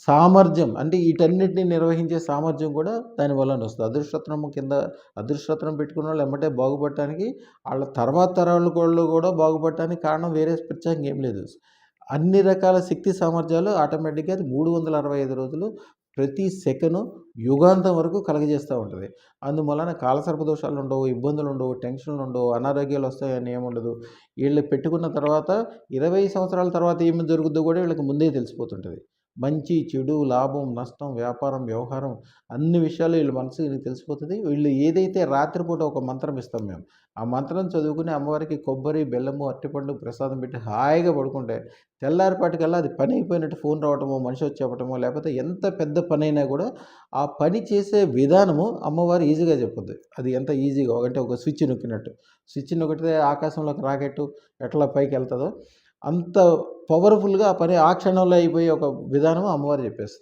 సామర్థ్యం అంటే వీటన్నిటిని నిర్వహించే సామర్థ్యం కూడా దాని వల్లనే వస్తది. అదృష్టరత్నం కింద అదృష్టరత్నం పెట్టుకున్నోళ్ళు ఎమ్మటే బాగుపడటానికి, ఆళ్ళ తర్వాత తరాలు కూడా బాగుపడటానికి కారణం వేరే ప్రత్యేకంగా ఏం లేదు. అన్ని రకాల శక్తి సామర్థ్యాలు ఆటోమేటిక్‌గా అది 365 రోజులు ప్రతి సెకను యుగాంతం వరకు కలగజేస్తా ఉంటది. అందువలన కాలసర్ప దోషాలుండవు, ఇబ్బందులుండవు, టెన్షన్‌లుండవు, అనారోగ్యాలొస్తాయని ఏముండదు. ఈళ్ళు పెట్టుకున్న తర్వాత 20 సంవత్సరాల తర్వాత ఏమి జరుగుద్దో కూడా వీళ్ళకి ముందే తెలిసిపోతుంటది. మంచి, చెడు, లాభం, నష్టం, వ్యాపారం, వ్యవహారం అన్ని విషయాలు వీళ్ళ మనసుకి తెలిసిపోతది. వీళ్ళు ఏదైతే రాత్రిపూట ఒక మంత్రం ఇస్తాం మేము. ఆ మంత్రం చదువుకుని అమ్మవారికి కొబ్బరి, బెల్లము, అరటిపండు ప్రసాదం పెట్టి హాయిగా పడుకుంటే తెల్లారిపాటికల్లా అది పని అయిపోయినట్టు ఫోన్ రావటమో, మనిషి వచ్చి చెప్పటమో, లేకపోతే ఎంత పెద్ద పనైనా కూడా ఆ పని చేసే విధానము అమ్మవారు ఈజీగా చెప్పుద్ది. అది ఎంత ఈజీగా అంటే ఒక స్విచ్ నొక్కినట్టు. స్విచ్ నొక్కితే ఆకాశంలోకి రాకెట్టు ఎట్లా పైకెళ్తదో అంత పవర్‌ఫుల్‌గా ఆ పని ఆ క్షణంలో అయిపోయే ఒక విధానం అమ్మవారు చెప్పేస్తది.